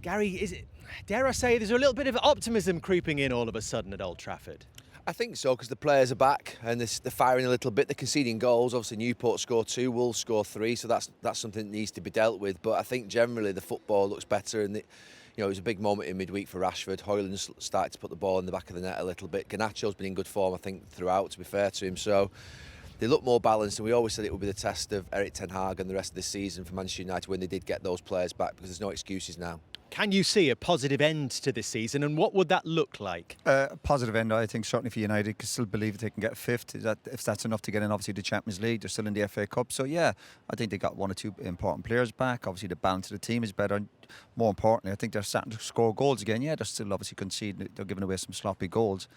Gary, dare I say, there's a little bit of optimism creeping in all of a sudden at Old Trafford? I think so, because the players are back and they're firing a little bit. They're conceding goals. Obviously, Newport scored 2, Wolves score 3, so that's something that needs to be dealt with. But I think generally the football looks better, and it was a big moment in midweek for Rashford. Hoyland's started to put the ball in the back of the net a little bit. Garnacho's been in good form, I think, throughout, to be fair to him. So they look more balanced, and we always said it would be the test of Erik ten Hag and the rest of the season for Manchester United when they did get those players back, because there's no excuses now. Can you see a positive end to this season, and what would that look like? A positive end, I think, certainly for United. Can still believe they can get fifth. If that's enough to get in, obviously, the Champions League. They're still in the FA Cup. So, yeah, I think they got 1 or 2 important players back. Obviously, the balance of the team is better. More importantly, I think they're starting to score goals again. Yeah, they're still obviously conceding. They're giving away some sloppy goals.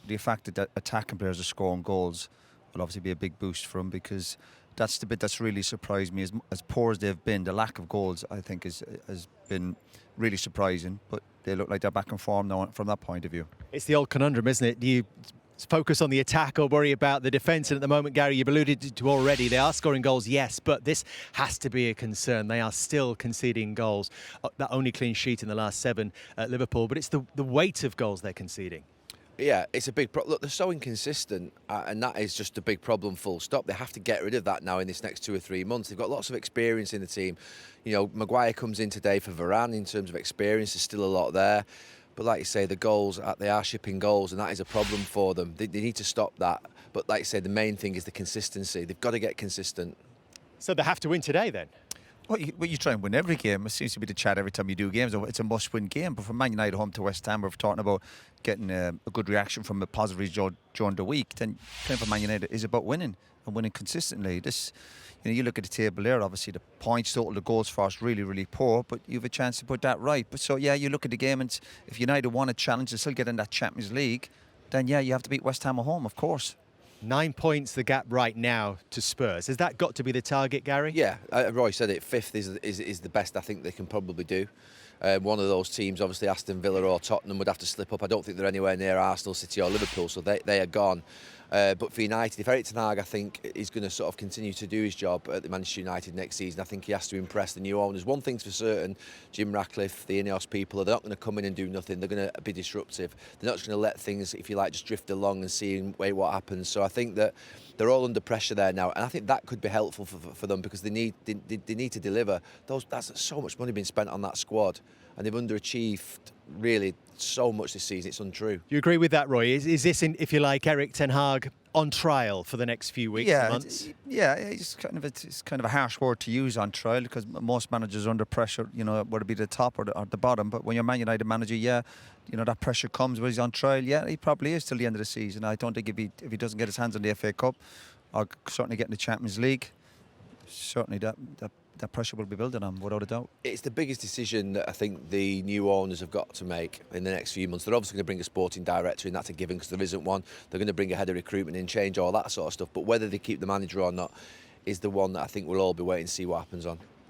The fact that the attacking players are scoring goals will obviously be a big boost for them, because that's the bit that's really surprised me. As poor as they've been, the lack of goals, I think, has been really surprising. But they look like they're back in form now from that point of view. It's the old conundrum, isn't it? Do you focus on the attack or worry about the defence? And at the moment, Gary, you've alluded to already, they are scoring goals, yes, but this has to be a concern. They are still conceding goals. That only clean sheet in the last 7 at Liverpool, but it's the weight of goals they're conceding. Yeah, it's a big problem. Look, they're so inconsistent, and that is just a big problem, full stop. They have to get rid of that now in this next 2 or 3 months. They've got lots of experience in the team. Maguire comes in today for Varane. In terms of experience, there's still a lot there. But like you say, the goals, they are shipping goals, and that is a problem for them. They need to stop that. But like you say, the main thing is the consistency. They've got to get consistent. So they have to win today then? Well, you try and win every game. It seems to be the chat every time you do games. It's a must-win game. But from Man United home to West Ham, we're talking about getting a good reaction from the positives during the week. Then playing for Man United is about winning and winning consistently. You look at the table there. Obviously, the points total, the goals for us, really, really poor. But you have a chance to put that right. But so yeah, you look at the game, and if United want a challenge and still get in that Champions League, then yeah, you have to beat West Ham at home, of course. 9 points the gap right now to Spurs. Has that got to be the target, Gary? Yeah, Roy said it. 5th is the best I think they can probably do. One of those teams, obviously Aston Villa or Tottenham, would have to slip up. I don't think they're anywhere near Arsenal, City or Liverpool, so they are gone. But for United, if Erik ten Hag, I think, is going to sort of continue to do his job at the Manchester United next season, I think he has to impress the new owners. One thing's for certain, Jim Ratcliffe, the Ineos people, they're not going to come in and do nothing. They're going to be disruptive. They're not just going to let things, if you like, just drift along and see what happens. So I think that they're all under pressure there now, and I think that could be helpful for them, because they need to deliver. That's so much money being spent on that squad, and they've underachieved really so much this season. It's untrue. You agree with that, Roy? Is this, if you like, Erik ten Hag on trial for the next few weeks and months? Yeah, it's kind of a harsh word to use, on trial, because most managers are under pressure, whether it be the top or the bottom. But when you're a Man United manager, that pressure comes when he's on trial. Yeah, he probably is till the end of the season. I don't think if he doesn't get his hands on the FA Cup, or certainly getting the Champions League, certainly that pressure will be building on, without a doubt. It's the biggest decision that I think the new owners have got to make in the next few months. They're obviously going to bring a sporting director in, that's a given, because there isn't one. They're going to bring a head of recruitment in, change all that sort of stuff. But whether they keep the manager or not is the one that I think we'll all be waiting to see what happens on.